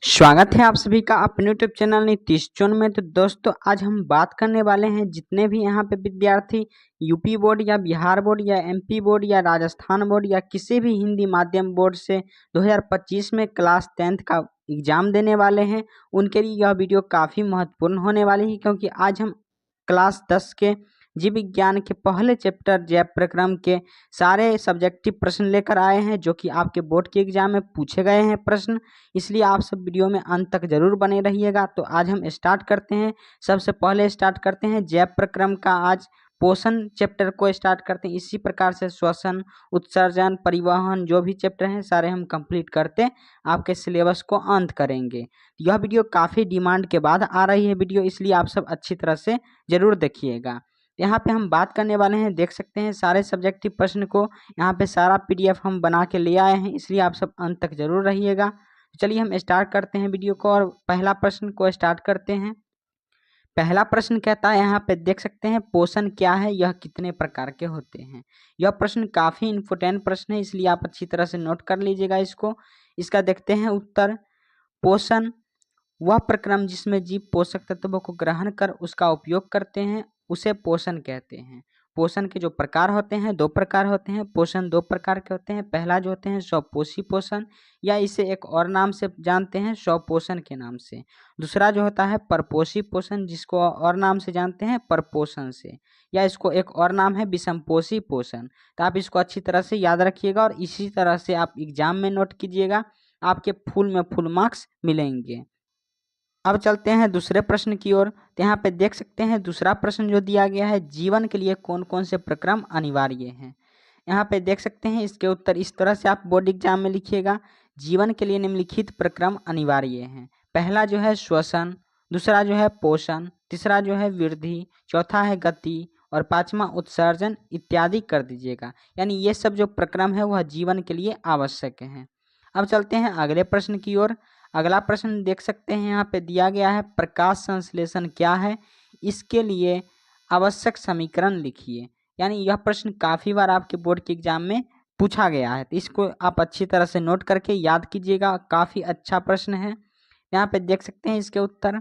स्वागत है आप सभी का अपने यूट्यूब चैनल नीतीश जोन में। तो दोस्तों आज हम बात करने वाले हैं जितने भी यहाँ पे विद्यार्थी यूपी बोर्ड या बिहार बोर्ड या एमपी बोर्ड या राजस्थान बोर्ड या किसी भी हिंदी माध्यम बोर्ड से 2025 में क्लास 10th का एग्जाम देने वाले हैं, उनके लिए यह वीडियो काफ़ी महत्वपूर्ण होने वाली है, क्योंकि आज हम क्लास 10 के जीव विज्ञान के पहले चैप्टर जैव प्रक्रम के सारे सब्जेक्टिव प्रश्न लेकर आए हैं, जो कि आपके बोर्ड के एग्जाम में पूछे गए हैं प्रश्न। इसलिए आप सब वीडियो में अंत तक जरूर बने रहिएगा। तो आज हम स्टार्ट करते हैं। सबसे पहले स्टार्ट करते हैं जैव प्रक्रम का। आज पोषण चैप्टर को स्टार्ट करते हैं। इसी प्रकार से श्वसन, उत्सर्जन, परिवहन जो भी चैप्टर हैं सारे हम कंप्लीट करते आपके सिलेबस को अंत करेंगे। यह वीडियो काफ़ी डिमांड के बाद आ रही है वीडियो, इसलिए आप सब अच्छी तरह से जरूर देखिएगा। यहाँ पे हम बात करने वाले हैं, देख सकते हैं सारे सब्जेक्टिव प्रश्न को यहाँ पे सारा पीडीएफ हम बना के ले आए हैं, इसलिए आप सब अंत तक जरूर रहिएगा। चलिए हम स्टार्ट करते हैं वीडियो को और पहला प्रश्न को स्टार्ट करते हैं। पहला प्रश्न कहता है, यहाँ पे देख सकते हैं पोषण क्या है, यह कितने प्रकार के होते हैं। यह प्रश्न काफ़ी इम्पोर्टेंट प्रश्न है, इसलिए आप अच्छी तरह से नोट कर लीजिएगा इसको। इसका देखते हैं उत्तर। पोषण वह प्रक्रम जिसमें जीव पोषक तत्वों को ग्रहण कर उसका उपयोग करते हैं, उसे पोषण कहते हैं। पोषण के जो प्रकार होते हैं, दो प्रकार होते हैं। पोषण दो प्रकार के होते हैं। पहला जो होते हैं स्वपोषी पोषण, या इसे एक और नाम से जानते हैं स्वपोषण के नाम से। दूसरा जो होता है परपोषी पोषण, जिसको और नाम से जानते हैं परपोषण से, या इसको एक और नाम है विषमपोषी पोषण। तो आप इसको अच्छी तरह से याद रखिएगा और इसी तरह से आप एग्जाम में नोट कीजिएगा, आपके फुल में फुल मार्क्स मिलेंगे। अब चलते हैं दूसरे प्रश्न की ओर। तो यहाँ पे देख सकते हैं दूसरा प्रश्न जो दिया गया है, जीवन के लिए कौन कौन से प्रक्रम अनिवार्य हैं। यहाँ पे देख सकते हैं इसके उत्तर इस तरह से आप बोर्ड एग्जाम में लिखिएगा। जीवन के लिए निम्नलिखित प्रक्रम अनिवार्य हैं। पहला जो है श्वसन, दूसरा जो है पोषण, तीसरा जो है वृद्धि, चौथा है गति और पांचवा उत्सर्जन इत्यादि कर दीजिएगा। यानी ये सब जो प्रक्रम है वह जीवन के लिए आवश्यक हैं। अब चलते हैं अगले प्रश्न की ओर। अगला प्रश्न देख सकते हैं यहाँ पे दिया गया है, प्रकाश संश्लेषण क्या है, इसके लिए आवश्यक समीकरण लिखिए। यानी यह प्रश्न काफ़ी बार आपके बोर्ड के एग्जाम में पूछा गया है, तो इसको आप अच्छी तरह से नोट करके याद कीजिएगा। काफ़ी अच्छा प्रश्न है। यहाँ पे देख सकते हैं इसके उत्तर।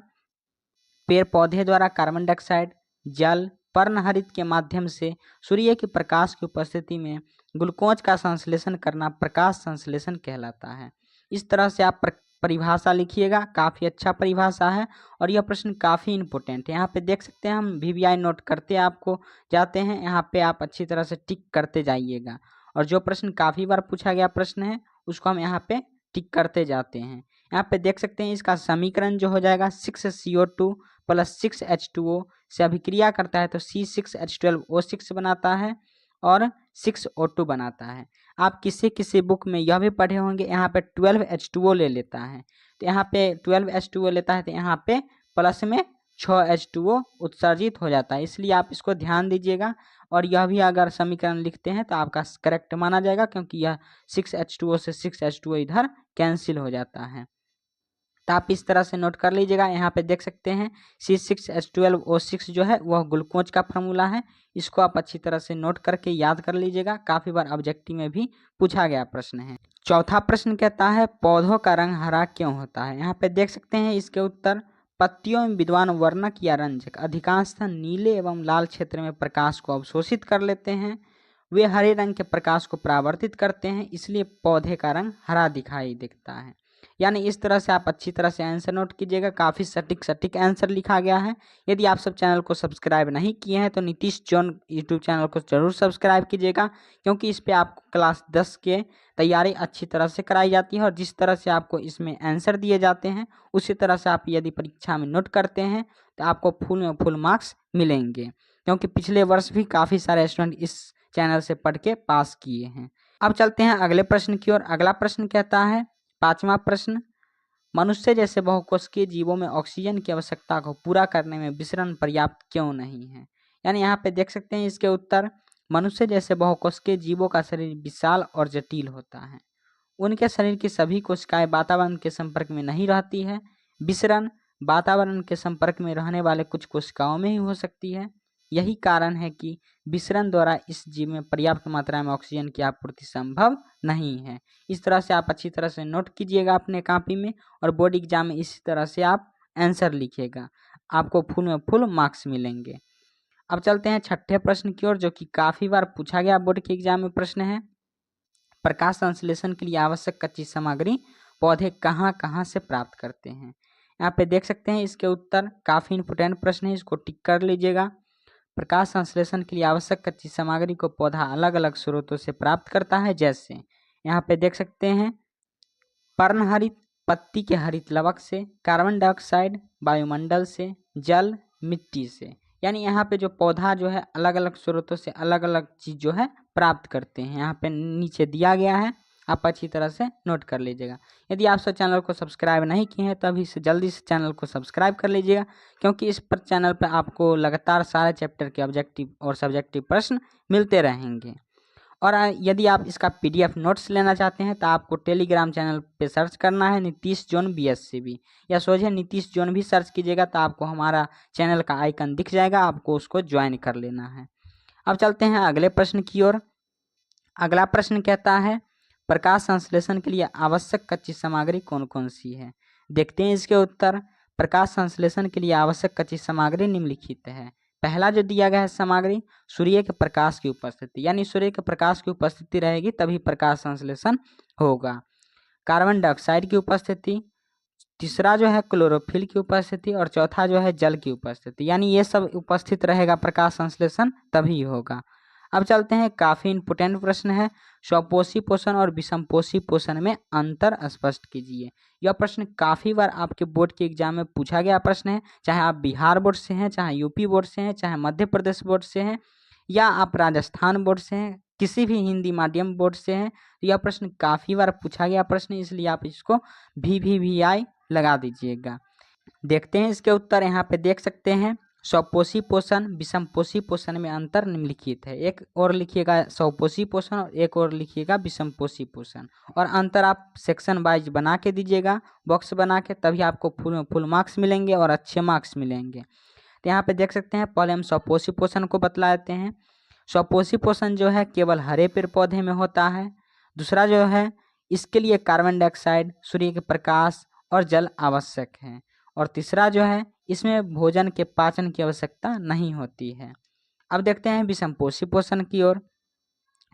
पेड़ पौधे द्वारा कार्बन डाइऑक्साइड, जल, पर्णहरित के माध्यम से सूर्य के प्रकाश की उपस्थिति में ग्लूकोज का संश्लेषण करना प्रकाश संश्लेषण कहलाता है। इस तरह से आप परिभाषा लिखिएगा। काफ़ी अच्छा परिभाषा है और यह प्रश्न काफ़ी इंपॉर्टेंट है। यहाँ पे देख सकते हैं हम वीवीआई नोट करते आपको जाते हैं, यहाँ पे आप अच्छी तरह से टिक करते जाइएगा। और जो प्रश्न काफ़ी बार पूछा गया प्रश्न है उसको हम यहाँ पे टिक करते जाते हैं। यहाँ पे देख सकते हैं इसका समीकरण जो हो जाएगा 6CO2 प्लस 6H2O से अभिक्रिया करता है तो C6H12O6 बनाता है और 6O2 बनाता है। आप किसी किसी बुक में यह भी पढ़े होंगे, यहाँ पे 12H2O ले लेता है, तो यहाँ पे 12H2O लेता है तो यहाँ पे प्लस में 6H2O उत्सर्जित हो जाता है। इसलिए आप इसको ध्यान दीजिएगा और यह भी अगर समीकरण लिखते हैं तो आपका करेक्ट माना जाएगा, क्योंकि यह 6H2O से 6H2O इधर कैंसिल हो जाता है। तो आप इस तरह से नोट कर लीजिएगा। यहाँ पे देख सकते हैं C6H12O6 जो है वह ग्लूकोज का फार्मूला है। इसको आप अच्छी तरह से नोट करके याद कर लीजिएगा, काफ़ी बार ऑब्जेक्टिव में भी पूछा गया प्रश्न है। चौथा प्रश्न कहता है पौधों का रंग हरा क्यों होता है। यहाँ पे देख सकते हैं इसके उत्तर। पत्तियों में विद्वान वर्णक या रंजक अधिकांशतः नीले एवं लाल क्षेत्र में प्रकाश को अवशोषित कर लेते हैं, वे हरे रंग के प्रकाश को परावर्तित करते हैं, इसलिए पौधे का रंग हरा दिखाई देता है। यानी इस तरह से आप अच्छी तरह से आंसर नोट कीजिएगा। काफ़ी सटीक आंसर लिखा गया है। यदि आप सब चैनल को सब्सक्राइब नहीं किए हैं तो नीतीश जोन यूट्यूब चैनल को जरूर सब्सक्राइब कीजिएगा, क्योंकि इस पे आपको क्लास 10 के तैयारी अच्छी तरह से कराई जाती है और जिस तरह से आपको इसमें आंसर दिए जाते हैं उसी तरह से आप यदि परीक्षा में नोट करते हैं तो आपको फुल में फुल मार्क्स मिलेंगे, क्योंकि पिछले वर्ष भी काफ़ी सारे स्टूडेंट इस चैनल से पढ़ के पास किए हैं। अब चलते हैं अगले प्रश्न की ओर। अगला प्रश्न कहता है, पांचवा प्रश्न, मनुष्य जैसे बहुकोशिकीय जीवों में ऑक्सीजन की आवश्यकता को पूरा करने में विसरण पर्याप्त क्यों नहीं है। यानी यहाँ पे देख सकते हैं इसके उत्तर। मनुष्य जैसे बहुकोशिकीय जीवों का शरीर विशाल और जटिल होता है, उनके शरीर की सभी कोशिकाएं वातावरण के संपर्क में नहीं रहती है। विसरण वातावरण के संपर्क में रहने वाले कुछ कोशिकाओं में ही हो सकती है। यही कारण है कि विसरण द्वारा इस जीव में पर्याप्त मात्रा में ऑक्सीजन की आपूर्ति संभव नहीं है। इस तरह से आप अच्छी तरह से नोट कीजिएगा अपने कॉपी में, और बोर्ड एग्जाम में इसी तरह से आप आंसर लिखिएगा, आपको फुल में फुल मार्क्स मिलेंगे। अब चलते हैं छठे प्रश्न की ओर, जो कि काफ़ी बार पूछा गया बोर्ड के एग्जाम में प्रश्न है। प्रकाश संश्लेषण के लिए आवश्यक कच्ची सामग्री पौधे कहाँ कहाँ से प्राप्त करते हैं। यहाँ पे देख सकते हैं इसके उत्तर, काफ़ी इंपोर्टेंट प्रश्न है, इसको टिक कर लीजिएगा। प्रकाश संश्लेषण के लिए आवश्यक कच्ची सामग्री को पौधा अलग अलग स्रोतों से प्राप्त करता है, जैसे यहाँ पे देख सकते हैं पर्णहरित, पत्ती के हरित लवक से, कार्बन डाइऑक्साइड, वायुमंडल से, जल, मिट्टी से। यानी यहाँ पे जो पौधा जो है अलग अलग स्रोतों से अलग अलग चीज़ जो है प्राप्त करते हैं। यहाँ पे नीचे दिया गया है, आप अच्छी तरह से नोट कर लीजिएगा। यदि आप सब चैनल को सब्सक्राइब नहीं किए हैं तो अभी से जल्दी से चैनल को सब्सक्राइब कर लीजिएगा, क्योंकि इस पर चैनल पर आपको लगातार सारे चैप्टर के ऑब्जेक्टिव और सब्जेक्टिव प्रश्न मिलते रहेंगे। और यदि आप इसका PDF नोट्स लेना चाहते हैं तो आपको टेलीग्राम चैनल पे सर्च करना है नीतीश जोन BSCB, या सोझे नीतीश जोन भी सर्च कीजिएगा तो आपको हमारा चैनल का आइकन दिख जाएगा, आपको उसको ज्वाइन कर लेना है। अब चलते हैं अगले प्रश्न की ओर। अगला प्रश्न कहता है प्रकाश संश्लेषण के लिए आवश्यक कच्ची सामग्री कौन कौन सी है। देखते हैं इसके उत्तर। प्रकाश संश्लेषण के लिए आवश्यक कच्ची सामग्री निम्नलिखित है। पहला जो दिया गया है सामग्री, सूर्य के प्रकाश की उपस्थिति, यानी सूर्य के प्रकाश की उपस्थिति रहेगी तभी प्रकाश संश्लेषण होगा। कार्बन डाइऑक्साइड की उपस्थिति, तीसरा जो है क्लोरोफिल की उपस्थिति, और चौथा जो है जल की उपस्थिति, यानी ये सब उपस्थित रहेगा प्रकाश संश्लेषण तभी होगा। अब चलते हैं, काफ़ी इंपोर्टेंट प्रश्न है, स्वपोषी पोषण और विषमपोषी पोषण में अंतर स्पष्ट कीजिए। यह प्रश्न काफ़ी बार आपके बोर्ड के एग्जाम में पूछा गया प्रश्न है, चाहे आप बिहार बोर्ड से हैं, चाहे यूपी बोर्ड से हैं, चाहे मध्य प्रदेश बोर्ड से हैं, या आप राजस्थान बोर्ड से हैं, किसी भी हिंदी माध्यम बोर्ड से हैं। यह प्रश्न काफ़ी बार पूछा गया प्रश्न, इसलिए आप इसको VVVI लगा दीजिएगा। देखते हैं इसके उत्तर। यहाँ पे देख सकते हैं स्वपोषी पोषण विषमपोषी पोषण में अंतर निम्नलिखित है। एक और लिखिएगा स्वपोषी पोषण और एक और लिखिएगा विषमपोषी पोषण, और अंतर आप सेक्शन वाइज बना के दीजिएगा, बॉक्स बना के, तभी आपको फुल मार्क्स मिलेंगे और अच्छे मार्क्स मिलेंगे। तो यहाँ पे देख सकते हैं, पहले हम स्वपोषी पोषण को बतला देते हैं। स्वपोषी पोषण जो है केवल हरे पेड़ पौधे में होता है। दूसरा जो है, इसके लिए कार्बन डाइऑक्साइड, सूर्य के प्रकाश और जल आवश्यक है। और तीसरा जो है, इसमें भोजन के पाचन की आवश्यकता नहीं होती है। अब देखते हैं विषमपोषी पोषण की ओर।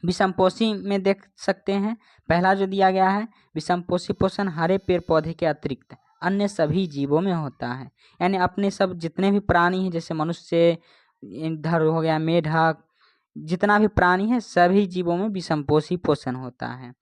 विषमपोषी में देख सकते हैं, पहला जो दिया गया है, विषमपोषी पोषण हरे पेड़ पौधे के अतिरिक्त अन्य सभी जीवों में होता है। यानी अपने सब जितने भी प्राणी हैं, जैसे मनुष्य, इधर हो गया मेढक, जितना भी प्राणी है सभी जीवों में विषमपोषी पोषण होता है।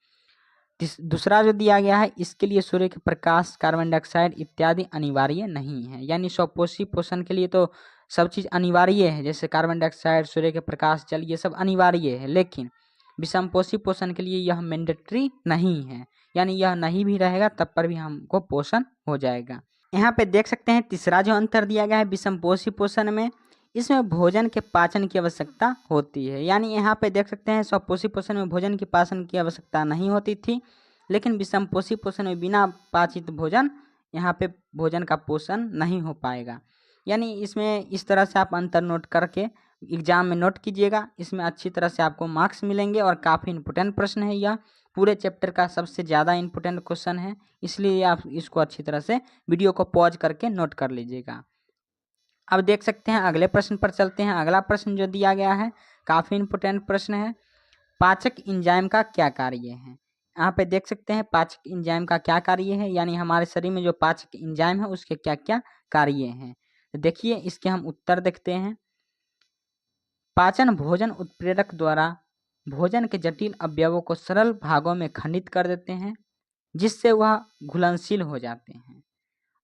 दूसरा जो दिया गया है, इसके लिए सूर्य के प्रकाश, कार्बन डाइऑक्साइड इत्यादि अनिवार्य नहीं है। यानी स्वपोषी पोषण के लिए तो सब चीज़ अनिवार्य है, जैसे कार्बन डाइऑक्साइड, सूर्य के प्रकाश, जल, ये सब अनिवार्य है। लेकिन विषमपोषी पोषण के लिए यह मैंडेटरी नहीं है, यानी यह नहीं भी रहेगा तब पर भी हमको पोषण हो जाएगा। यहाँ पे देख सकते हैं तीसरा जो अंतर दिया गया है विषमपोषी पोषण में, इसमें भोजन के पाचन की आवश्यकता होती है। यानी यहाँ पे देख सकते हैं स्वपोषी पोषण में भोजन की पाचन की आवश्यकता नहीं होती थी, लेकिन विषमपोषी पोषण में बिना पाचित भोजन, यहाँ पे भोजन का पोषण नहीं हो पाएगा। यानी इसमें इस तरह से आप अंतर नोट करके एग्जाम में नोट कीजिएगा, इसमें अच्छी तरह से आपको मार्क्स मिलेंगे। और काफ़ी इंपोर्टेंट प्रश्न है, यह पूरे चैप्टर का सबसे ज़्यादा इंपोर्टेंट क्वेश्चन है, इसलिए आप इसको अच्छी तरह से वीडियो को पॉज करके नोट कर लीजिएगा। अब देख सकते हैं अगले प्रश्न पर चलते हैं। अगला प्रश्न जो दिया गया है काफ़ी इंपोर्टेंट प्रश्न है, पाचक एंजाइम का क्या कार्य है। यहाँ पे देख सकते हैं पाचक एंजाइम का क्या कार्य है, यानी हमारे शरीर में जो पाचक एंजाइम है उसके क्या क्या कार्य हैं। तो देखिए इसके हम उत्तर देखते हैं। पाचन भोजन उत्प्रेरक द्वारा भोजन के जटिल अवयवों को सरल भागों में खंडित कर देते हैं, जिससे वह घुलनशील हो जाते हैं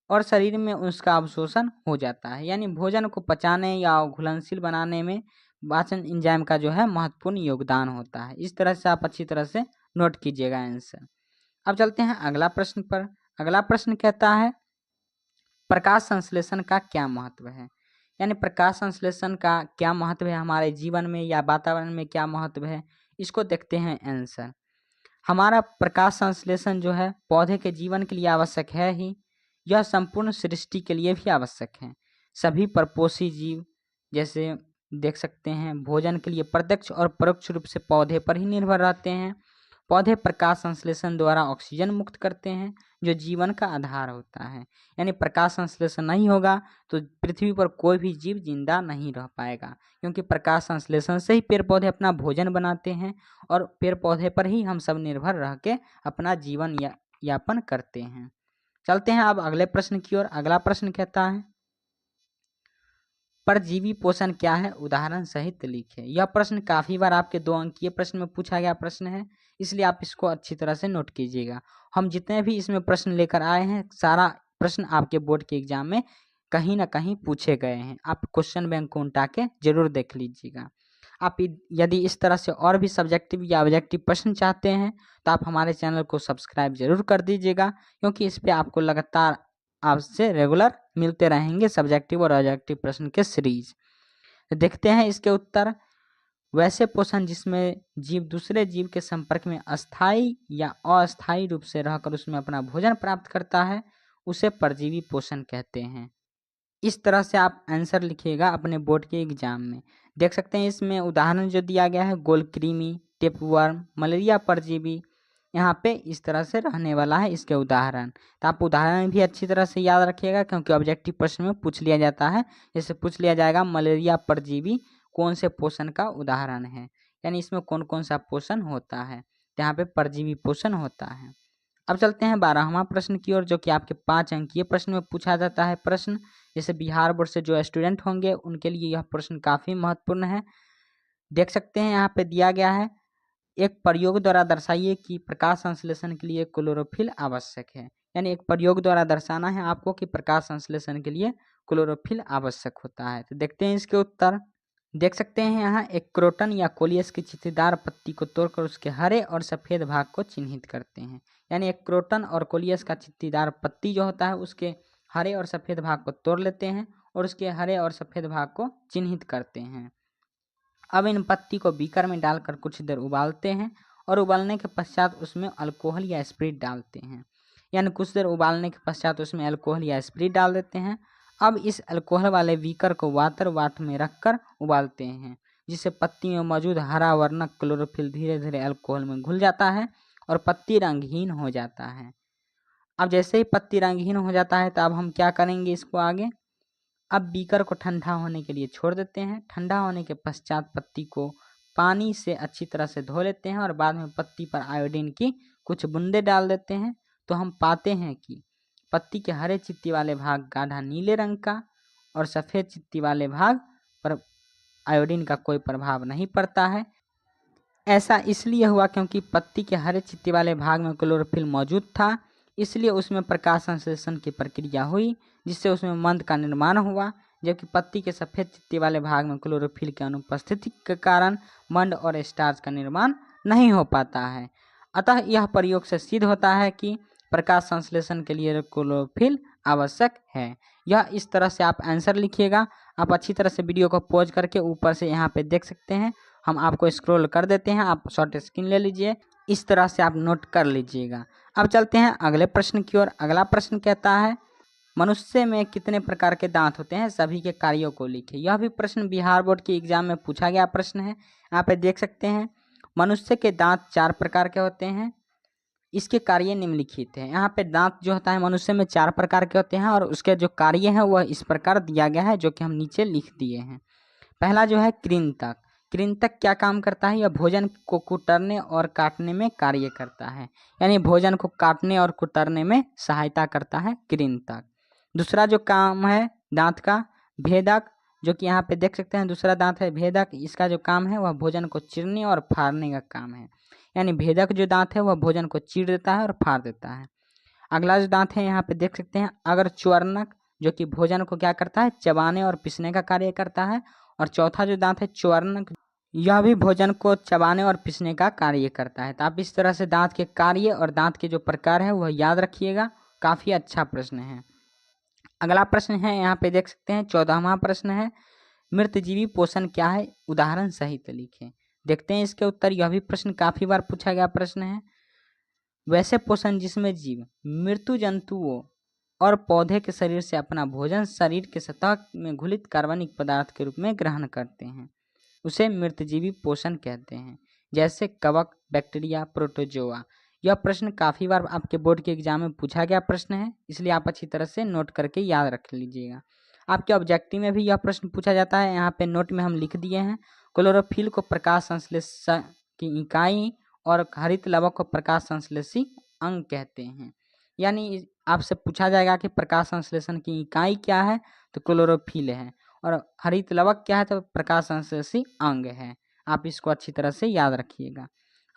और शरीर में उसका अवशोषण हो जाता है। यानी भोजन को पचाने या घुलनशील बनाने में पाचन एंजाइम का जो है महत्वपूर्ण योगदान होता है। इस तरह से आप अच्छी तरह से नोट कीजिएगा आंसर। अब चलते हैं अगला प्रश्न पर। अगला प्रश्न कहता है प्रकाश संश्लेषण का क्या महत्व है। यानी प्रकाश संश्लेषण का क्या महत्व है हमारे जीवन में या वातावरण में, क्या महत्व है, इसको देखते हैं आंसर। हमारा प्रकाश संश्लेषण जो है पौधे के जीवन के लिए आवश्यक है ही, यह संपूर्ण सृष्टि के लिए भी आवश्यक है। सभी परपोषी जीव जैसे देख सकते हैं भोजन के लिए प्रत्यक्ष और परोक्ष रूप से पौधे पर ही निर्भर रहते हैं। पौधे प्रकाश संश्लेषण द्वारा ऑक्सीजन मुक्त करते हैं जो जीवन का आधार होता है। यानी प्रकाश संश्लेषण नहीं होगा तो पृथ्वी पर कोई भी जीव जिंदा नहीं रह पाएगा, क्योंकि प्रकाश संश्लेषण से ही पेड़ पौधे अपना भोजन बनाते हैं और पेड़ पौधे पर ही हम सब निर्भर रह के अपना जीवन यापन करते हैं। चलते हैं अब अगले प्रश्न की ओर। अगला प्रश्न कहता है परजीवी पोषण क्या है, उदाहरण सहित लिखें। यह प्रश्न काफी बार आपके 2 अंकीय प्रश्न में पूछा गया प्रश्न है, इसलिए आप इसको अच्छी तरह से नोट कीजिएगा। हम जितने भी इसमें प्रश्न लेकर आए हैं सारा प्रश्न आपके बोर्ड के एग्जाम में कहीं ना कहीं पूछे गए हैं। आप क्वेश्चन बैंक को उल्टा के जरूर देख लीजिएगा। आप यदि इस तरह से और भी सब्जेक्टिव या ऑब्जेक्टिव प्रश्न चाहते हैं तो आप हमारे चैनल को सब्सक्राइब जरूर कर दीजिएगा, क्योंकि इस पे आपको लगातार आपसे रेगुलर मिलते रहेंगे सब्जेक्टिव और ऑब्जेक्टिव प्रश्न के सीरीज। देखते हैं इसके उत्तर। वैसे पोषण जिसमें जीव दूसरे जीव के संपर्क में अस्थायी या अस्थायी रूप से रहकर उसमें अपना भोजन प्राप्त करता है उसे परजीवी पोषण कहते हैं। इस तरह से आप आंसर लिखिएगा अपने बोर्ड के एग्जाम में। देख सकते हैं इसमें उदाहरण जो दिया गया है गोलकृमि, टेपवर्म, मलेरिया परजीवी, यहाँ पे इस तरह से रहने वाला है इसके उदाहरण। तो आप उदाहरण भी अच्छी तरह से याद रखिएगा, क्योंकि ऑब्जेक्टिव प्रश्न में पूछ लिया जाता है। जैसे पूछ लिया जाएगा मलेरिया परजीवी कौन से पोषण का उदाहरण है, यानी इसमें कौन कौन सा पोषण होता है, यहाँ पे परजीवी पोषण होता है। अब चलते हैं 12वां प्रश्न की ओर, जो कि आपके 5 अंकीय प्रश्न में पूछा जाता है प्रश्न। जैसे बिहार बोर्ड से जो स्टूडेंट होंगे उनके लिए यह प्रश्न काफ़ी महत्वपूर्ण है। देख सकते हैं यहाँ पे दिया गया है एक प्रयोग द्वारा दर्शाइए कि प्रकाश संश्लेषण के लिए क्लोरोफिल आवश्यक है। यानी एक प्रयोग द्वारा दर्शाना है आपको कि प्रकाश संश्लेषण के लिए क्लोरोफिल आवश्यक होता है। तो देखते हैं इसके उत्तर। देख सकते हैं यहाँ एक क्रोटन या कोलियस की चित्तीदार पत्ती को तोड़कर उसके हरे और सफ़ेद भाग को चिन्हित करते हैं। यानी एक क्रोटन और कोलियस का चित्तीदार पत्ती जो होता है उसके हरे और सफ़ेद भाग को तोड़ लेते हैं और उसके हरे और सफ़ेद भाग को चिन्हित करते हैं। अब इन पत्ती को बीकर में डालकर कुछ देर उबालते हैं और उबालने के पश्चात उसमें अल्कोहल या स्प्रिट डालते हैं। यानी कुछ देर उबालने के पश्चात उसमें अल्कोहल या स्प्रिट डाल देते हैं। अब इस अल्कोहल वाले बीकर को वाटर वाट में रखकर उबालते हैं, जिससे पत्ती में मौजूद हरा वर्णक क्लोरोफिल धीरे धीरे अल्कोहल में घुल जाता है और पत्ती रंगहीन हो जाता है। अब जैसे ही पत्ती रंगहीन हो जाता है तो अब हम क्या करेंगे इसको आगे। अब बीकर को ठंडा होने के लिए छोड़ देते हैं। ठंडा होने के पश्चात पत्ती को पानी से अच्छी तरह से धो लेते हैं और बाद में पत्ती पर आयोडीन की कुछ बूंदे डाल देते हैं। तो हम पाते हैं कि पत्ती के हरे चित्ती वाले भाग गाढ़ा नीले रंग का और सफ़ेद चित्ती वाले भाग पर आयोडीन का कोई प्रभाव नहीं पड़ता है। ऐसा इसलिए हुआ क्योंकि पत्ती के हरे चित्ती वाले भाग में क्लोरोफिल मौजूद था, इसलिए उसमें प्रकाश संश्लेषण की प्रक्रिया हुई जिससे उसमें मंद का निर्माण हुआ, जबकि पत्ती के सफ़ेद चित्ती वाले भाग में क्लोरोफिल की अनुपस्थिति के कारण मंड और स्टार्च का निर्माण नहीं हो पाता है। अतः यह प्रयोग से सिद्ध होता है कि प्रकाश संश्लेषण के लिए क्लोरोफिल आवश्यक है। यह इस तरह से आप आंसर लिखिएगा। आप अच्छी तरह से वीडियो को पॉज करके ऊपर से यहाँ पे देख सकते हैं, हम आपको स्क्रॉल कर देते हैं, आप शॉर्ट स्क्रीन ले लीजिए। इस तरह से आप नोट कर लीजिएगा। अब चलते हैं अगले प्रश्न की ओर। अगला प्रश्न कहता है मनुष्य में कितने प्रकार के दांत होते हैं, सभी के कार्यों को लिखें। यह भी प्रश्न बिहार बोर्ड के एग्जाम में पूछा गया प्रश्न है। यहाँ पे देख सकते हैं मनुष्य के दांत 4 प्रकार के होते हैं, इसके कार्य निम्नलिखित है। यहाँ पे दांत जो होता है मनुष्य में 4 प्रकार के होते हैं और उसके जो कार्य है वह इस प्रकार दिया गया है, जो कि हम नीचे लिख दिए हैं। पहला जो है कृंतक। कृंतक क्या काम करता है, यह भोजन को कुतरने और काटने में कार्य करता है, यानी भोजन को काटने और कुतरने में सहायता करता है कृंतक। दूसरा जो काम है दांत का भेदक, जो कि यहाँ पे देख सकते हैं दूसरा दांत है भेदक। इसका जो काम है वह भोजन को चीरने और फाड़ने का काम है, यानी भेदक जो दांत है वह भोजन को चीर देता है और फाड़ देता है। अगला जो दांत है यहाँ पे देख सकते हैं अग्रच्वर्णक, जो कि भोजन को क्या करता है चबाने और पीसने का कार्य करता है। और चौथा जो दांत है च्वर्णक, यह भी भोजन को चबाने और पीसने का कार्य करता है। तो आप इस तरह से दांत के कार्य और दांत के जो प्रकार है वह याद रखिएगा। काफ़ी अच्छा प्रश्न है। अगला प्रश्न है यहाँ पे देख सकते हैं 14वां प्रश्न है मृतजीवी पोषण क्या है, उदाहरण सहित लिखें। देखते हैं इसके उत्तर। यह भी प्रश्न काफ़ी बार पूछा गया प्रश्न है। वैसे पोषण जिसमें जीव मृत्यु जंतुओं और पौधे के शरीर से अपना भोजन शरीर के सतह में घुलित कार्बनिक पदार्थ के रूप में ग्रहण करते हैं, उसे मृतजीवी पोषण कहते हैं, जैसे कवक, बैक्टीरिया, प्रोटोजोआ। यह प्रश्न काफ़ी बार आपके बोर्ड के एग्जाम में पूछा गया प्रश्न है, इसलिए आप अच्छी तरह से नोट करके याद रख लीजिएगा। आपके ऑब्जेक्टिव में भी यह प्रश्न पूछा जाता है। यहाँ पे नोट में हम लिख दिए हैं, क्लोरोफिल को प्रकाश संश्लेषण की इकाई और हरित लवक को प्रकाश संश्लेषी अंग कहते हैं। यानी आपसे पूछा जाएगा कि प्रकाश संश्लेषण की इकाई क्या है, तो क्लोरोफिल है, और हरित लवक क्या है, तो प्रकाश संश्लेषी अंग है। आप इसको अच्छी तरह से याद रखिएगा।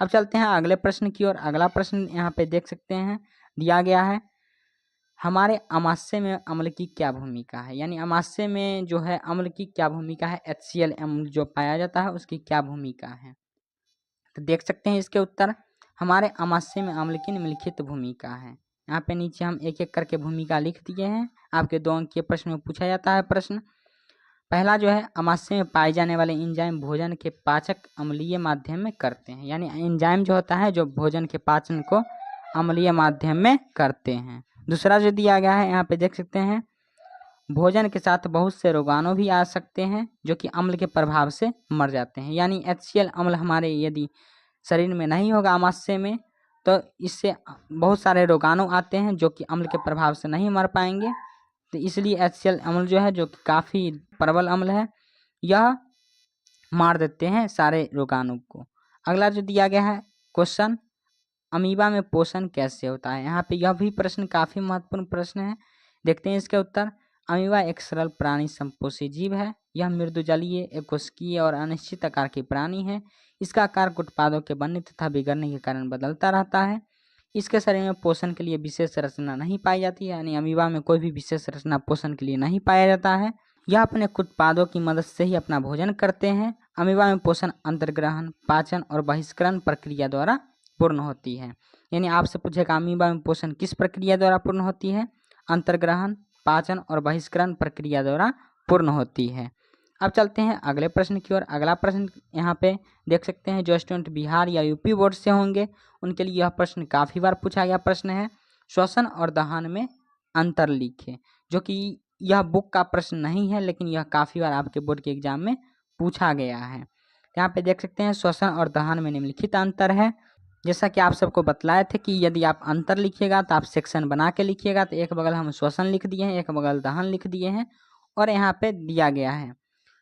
अब चलते हैं अगले प्रश्न की ओर। अगला प्रश्न यहाँ पे देख सकते हैं, दिया गया है, हमारे अमाशय में अम्ल की क्या भूमिका है। यानी अमाशय में जो है अम्ल की क्या भूमिका है, HCl अम्ल जो पाया जाता है उसकी क्या भूमिका है। तो देख सकते हैं इसके उत्तर, हमारे अमाशय में अम्ल की निम्नलिखित भूमिका है। यहाँ पे नीचे हम एक एक करके भूमिका लिख दिए हैं। आपके 2 अंक के प्रश्न में पूछा जाता है प्रश्न। पहला जो है, अमाशय में पाए जाने वाले एंजाइम भोजन के पाचक अम्लीय माध्यम में करते हैं। यानी एंजाइम जो होता है जो भोजन के पाचन को अम्लीय माध्यम में करते हैं। दूसरा जो दिया गया है, यहाँ पे देख सकते हैं, भोजन के साथ बहुत से रोगाणु भी आ सकते हैं जो कि अम्ल के प्रभाव से मर जाते हैं। यानी HCl अम्ल हमारे यदि शरीर में नहीं होगा अमाशय में, तो इससे बहुत सारे रोगाणु आते हैं जो कि अम्ल के प्रभाव से नहीं मर पाएंगे। तो इसलिए HCl अम्ल जो है, जो कि काफ़ी प्रबल अम्ल है, यह मार देते हैं सारे रोगाणु को। अगला जो दिया गया है क्वेश्चन, अमीबा में पोषण कैसे होता है। यहाँ पे यह भी प्रश्न काफ़ी महत्वपूर्ण प्रश्न है। देखते हैं इसके उत्तर। अमीबा एक सरल प्राणी संपोषी जीव है। यह मृदु जलीय, एकोष्कीय और अनिश्चित आकार की प्राणी है। इसका आकार उत्पादों के बनने तथा बिगड़ने के कारण बदलता रहता है। इसके शरीर में पोषण के लिए विशेष रचना नहीं पाई जाती है। यानी अमीबा में कोई भी विशेष रचना पोषण के लिए नहीं पाया जाता है। यह अपने उत्पादों की मदद से ही अपना भोजन करते हैं। अमीबा में पोषण अंतर्ग्रहण, पाचन और बहिष्करण प्रक्रिया द्वारा पूर्ण होती है। यानी आपसे पूछेगा अमीबा में पोषण किस प्रक्रिया द्वारा पूर्ण होती है, अंतर्ग्रहण, पाचन और बहिष्करण प्रक्रिया द्वारा पूर्ण होती है। अब चलते हैं अगले प्रश्न की ओर। अगला प्रश्न यहाँ पे देख सकते हैं, जो स्टूडेंट बिहार या यूपी बोर्ड से होंगे उनके लिए यह प्रश्न काफ़ी बार पूछा गया प्रश्न है, श्वसन और दहन में अंतर लिखें। जो कि यह बुक का प्रश्न नहीं है, लेकिन यह काफ़ी बार आपके बोर्ड के एग्जाम में पूछा गया है। यहाँ पे देख सकते हैं, श्वसन और दहन में निम्नलिखित अंतर है। जैसा कि आप सबको बतलाए थे कि यदि आप अंतर लिखिएगा तो आप सेक्शन बना के लिखिएगा। तो एक बगल हम श्वसन लिख दिए हैं, एक बगल दहन लिख दिए हैं, और यहाँ पे दिया गया है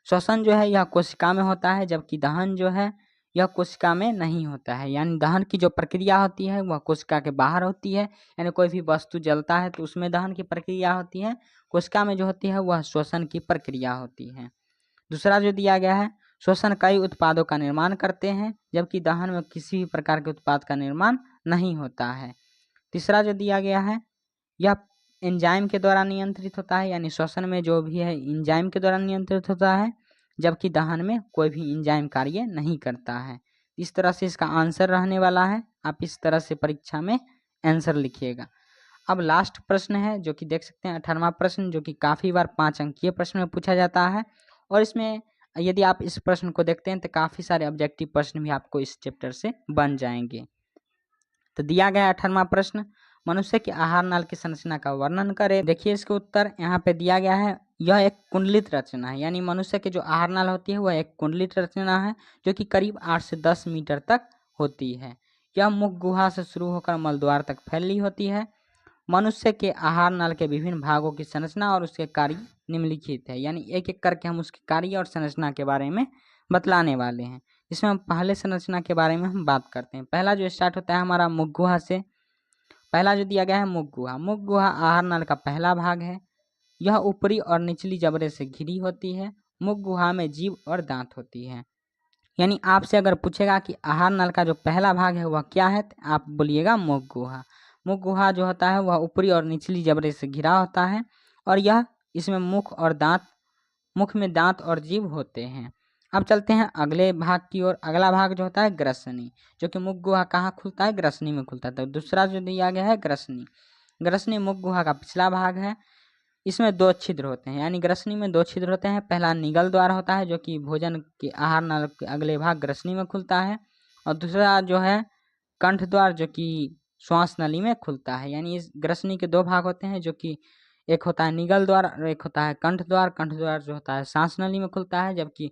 श्वसन जो है यह कोशिका में होता है, जबकि दहन जो है यह कोशिका में नहीं होता है। यानी दहन की जो प्रक्रिया होती है वह कोशिका के बाहर होती है। यानी कोई भी वस्तु जलता है तो उसमें दहन की प्रक्रिया होती है, कोशिका में जो होती है वह श्वसन की प्रक्रिया होती है। दूसरा जो दिया गया है, श्वसन कई उत्पादों का निर्माण करते हैं, जबकि दहन में किसी भी प्रकार के उत्पाद का निर्माण नहीं होता है। तीसरा जो दिया गया है, यह एंजाइम के द्वारा नियंत्रित होता है। यानी श्वसन में जो भी है एंजाइम के द्वारा नियंत्रित होता है, जबकि दहन में कोई भी एंजाइम कार्य नहीं करता है। इस तरह से इसका आंसर रहने वाला है। आप इस तरह से परीक्षा में आंसर लिखिएगा। अब लास्ट प्रश्न है जो कि देख सकते हैं 18वां प्रश्न, जो कि काफ़ी बार 5 अंकीय प्रश्न में पूछा जाता है। और इसमें यदि आप इस प्रश्न को देखते हैं तो काफ़ी सारे ऑब्जेक्टिव प्रश्न भी आपको इस चैप्टर से बन जाएंगे। तो दिया गया 18वां प्रश्न, मनुष्य के आहार नाल की संरचना का वर्णन करें। देखिए इसके उत्तर यहाँ पे दिया गया है, यह एक कुंडलित रचना है। यानी मनुष्य के जो आहार नाल होती है वह एक कुंडलित रचना है, जो कि करीब 8 से 10 मीटर तक होती है। यह मुख गुहा से शुरू होकर मलद्वार तक फैली होती है। मनुष्य के आहार नाल के विभिन्न भागों की संरचना और उसके कार्य निम्नलिखित है। यानी एक एक करके हम उसके कार्य और संरचना के बारे में बतलाने वाले हैं। इसमें हम पहले संरचना के बारे में हम बात करते हैं। पहला जो स्टार्ट होता है हमारा मुख गुहा से। पहला जो दिया गया है मुख गुहा। मुख गुहा आहार नाल का पहला भाग है। यह ऊपरी और निचली जबड़े से घिरी होती है। मुख गुहा में जीभ और दांत होती है। यानी आपसे अगर पूछेगा कि आहार नाल का जो पहला भाग है वह क्या है, तो आप बोलिएगा मुख गुहा। मुख गुहा जो होता है वह ऊपरी और निचली जबड़े से घिरा होता है, और यह इसमें मुख में दांत और जीभ होते हैं। अब चलते हैं अगले भाग की ओर। अगला भाग जो होता है ग्रसनी, जो कि मुख गुहा कहाँ खुलता है, ग्रसनी में खुलता है। तो दूसरा जो दिया गया है ग्रसनी। ग्रसनी मुख गुहा का पिछला भाग है। इसमें 2 छिद्र होते हैं। यानी ग्रसनी में 2 छिद्र होते हैं। पहला निगल द्वार होता है, जो कि भोजन के आहार नाल के अगले भाग ग्रसनी में खुलता है, और दूसरा जो है कंठ द्वार, जो कि श्वास नली में खुलता है। यानी इस ग्रसनी के दो भाग होते हैं, जो कि एक होता है निगल द्वार और एक होता है कंठ द्वार। कंठ द्वार जो होता है सांस नली में खुलता है, जबकि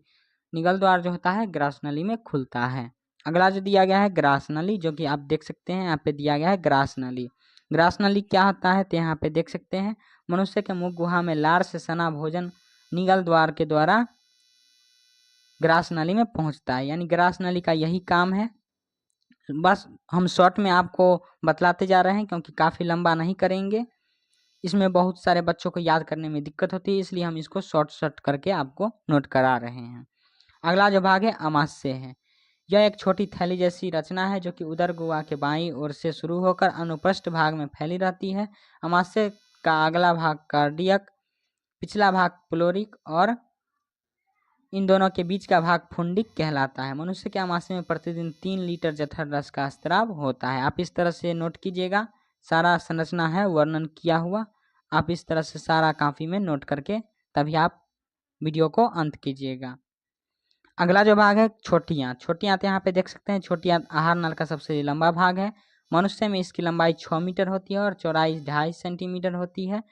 निगल द्वार जो होता है ग्रास नली में खुलता है। अगला जो दिया गया है ग्रास नली, जो कि आप देख सकते हैं यहाँ पे दिया गया है ग्रास नली। ग्रास नली क्या होता है तो यहाँ पे देख सकते हैं, मनुष्य के मुख गुहा में लार से सना भोजन निगल द्वार के द्वारा ग्रास नली में पहुंचता है। यानी ग्रास नली का यही काम है। बस हम शॉर्ट में आपको बतलाते जा रहे हैं, क्योंकि काफ़ी लंबा नहीं करेंगे। इसमें बहुत सारे बच्चों को याद करने में दिक्कत होती है, इसलिए हम इसको शॉर्ट करके आपको नोट करा रहे हैं। अगला जो भाग है अमाशय है। यह एक छोटी थैली जैसी रचना है, जो कि उदर गुहा के बाईं ओर से शुरू होकर अनुपृष्ठ भाग में फैली रहती है। अमाशय का अगला भाग कार्डियक, पिछला भाग प्लोरिक और इन दोनों के बीच का भाग फुंडिक कहलाता है। मनुष्य के अमाशय में प्रतिदिन 3 लीटर जठर रस का स्राव होता है। आप इस तरह से नोट कीजिएगा, सारा संरचना है वर्णन किया हुआ। आप इस तरह से सारा कॉपी में नोट करके तभी आप वीडियो को अंत कीजिएगा। अगला जो भाग है छोटी आंत। छोटी आंत यहाँ पे देख सकते हैं, छोटी आंत आहार नल का सबसे लंबा भाग है। मनुष्य में इसकी लंबाई 6 मीटर होती है और चौड़ाई 2.5 सेंटीमीटर होती है।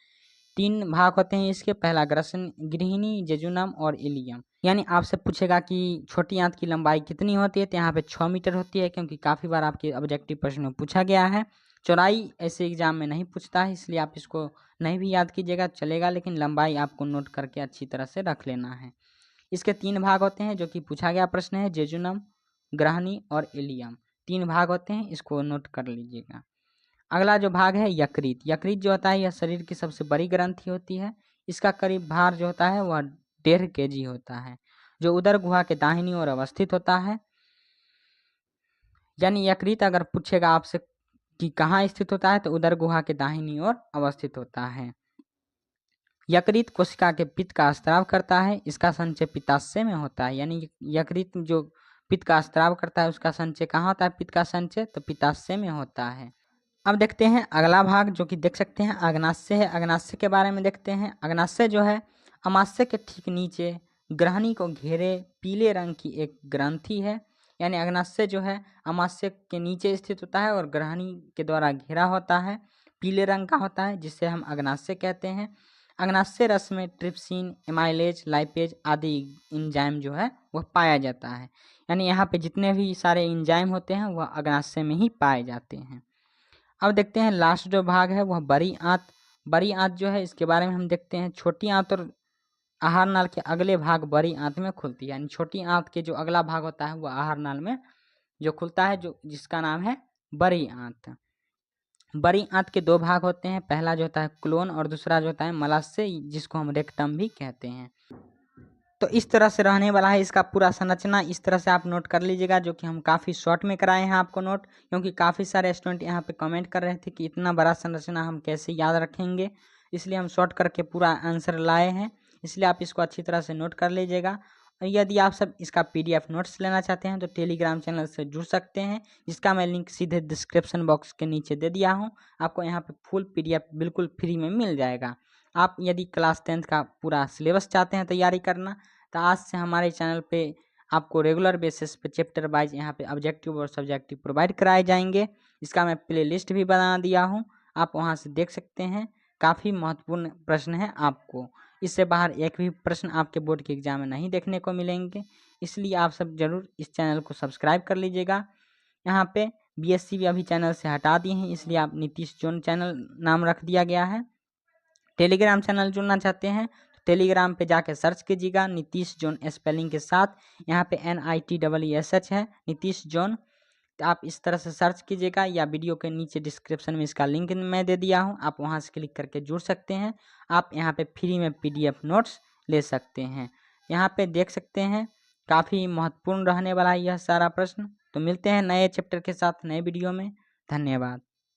3 भाग होते हैं इसके, पहला गृहिणी, जेजुनम और इलियम। यानी आपसे पूछेगा कि छोटी आंत की लंबाई कितनी होती है, तो यहाँ पे 6 मीटर होती है, क्योंकि काफ़ी बार आपके ऑब्जेक्टिव प्रश्न में पूछा गया है। चौड़ाई ऐसे एग्जाम में नहीं पूछता है, इसलिए आप इसको नहीं भी याद कीजिएगा चलेगा, लेकिन लंबाई आपको नोट करके अच्छी तरह से रख लेना है। इसके 3 भाग होते हैं, जो कि पूछा गया प्रश्न है, जेजुनम, ग्रहणी और इलियम। 3 भाग होते हैं, इसको नोट कर लीजिएगा। अगला जो भाग है यकृत। यकृत जो होता है यह शरीर की सबसे बड़ी ग्रंथि होती है। इसका करीब भार जो होता है वह 1.5 kg होता है, जो उदर गुहा के दाहिनी ओर अवस्थित होता है। यानी यकृत अगर पूछेगा आपसे कि कहाँ स्थित होता है, तो उदर गुहा के दाहिनी ओर अवस्थित होता है। यकृत कोशिका के पित्त का स्राव करता है। इसका संचय पित्ताशय में होता है। यानी यकृत जो पित्त का स्राव करता है उसका संचय कहाँ होता है, पित्त का संचय तो पित्ताशय में होता है। अब देखते हैं अगला भाग, जो कि देख सकते हैं अग्नाशय है। अग्नाशय के बारे में देखते हैं। अग्नाशय जो है अमाशय के ठीक नीचे ग्रहणी को घेरे पीले रंग की एक ग्रंथि है। यानी अग्नाशय जो है अमाशय के नीचे स्थित होता है और ग्रहणी के द्वारा घेरा होता है, पीले रंग का होता है, जिससे हम अग्नाशय कहते हैं। अग्नाशय रस में ट्रिप्सिन, एमाइलेज, लाइपेज आदि एंजाइम जो है वह पाया जाता है। यानी यहाँ पे जितने भी सारे एंजाइम होते हैं वह अग्नाशय में ही पाए जाते हैं। अब देखते हैं लास्ट जो भाग है वह बड़ी आंत। बड़ी आंत जो है इसके बारे में हम देखते हैं। छोटी आंत और आहार नाल के अगले भाग बड़ी आंत में खुलती है। यानी छोटी आंत के जो अगला भाग होता है वह आहार नाल में जो खुलता है, जो जिसका नाम है बड़ी आंत। बड़ी आंत के 2 भाग होते हैं, पहला जो होता है क्लोन और दूसरा जो होता है मलाशय, जिसको हम रेक्टम भी कहते हैं। तो इस तरह से रहने वाला है इसका पूरा संरचना। इस तरह से आप नोट कर लीजिएगा, जो कि हम काफ़ी शॉर्ट में कराए हैं आपको नोट, क्योंकि काफ़ी सारे स्टूडेंट यहाँ पे कमेंट कर रहे थे कि इतना बड़ा संरचना हम कैसे याद रखेंगे, इसलिए हम शॉर्ट करके पूरा आंसर लाए हैं। इसलिए आप इसको अच्छी तरह से नोट कर लीजिएगा। और यदि आप सब इसका PDF नोट्स लेना चाहते हैं तो टेलीग्राम चैनल से जुड़ सकते हैं, जिसका मैं लिंक सीधे डिस्क्रिप्शन बॉक्स के नीचे दे दिया हूँ। आपको यहाँ पे फुल PDF बिल्कुल फ्री में मिल जाएगा। आप यदि क्लास 10th का पूरा सिलेबस चाहते हैं तैयारी करना, तो आज से हमारे चैनल पे आपको रेगुलर बेसिस पे चैप्टर वाइज यहाँ पे ऑब्जेक्टिव और सब्जेक्टिव प्रोवाइड कराए जाएंगे। इसका मैं प्ले लिस्ट भी बना दिया हूँ, आप वहाँ से देख सकते हैं। काफ़ी महत्वपूर्ण प्रश्न है, आपको इससे बाहर एक भी प्रश्न आपके बोर्ड के एग्जाम में नहीं देखने को मिलेंगे। इसलिए आप सब जरूर इस चैनल को सब्सक्राइब कर लीजिएगा। यहाँ पे BSc भी अभी चैनल से हटा दिए हैं, इसलिए आप नीतीश जोन चैनल नाम रख दिया गया है। टेलीग्राम चैनल जुड़ना चाहते हैं तो टेलीग्राम पे जाके सर्च कीजिएगा नीतीश जोन स्पेलिंग के साथ। यहाँ पे NITEESH है नीतीश जोन। तो आप इस तरह से सर्च कीजिएगा, या वीडियो के नीचे डिस्क्रिप्शन में इसका लिंक मैं दे दिया हूँ, आप वहाँ से क्लिक करके जुड़ सकते हैं। आप यहाँ पे फ्री में PDF नोट्स ले सकते हैं। यहाँ पे देख सकते हैं काफ़ी महत्वपूर्ण रहने वाला है यह सारा प्रश्न। तो मिलते हैं नए चैप्टर के साथ नए वीडियो में। धन्यवाद।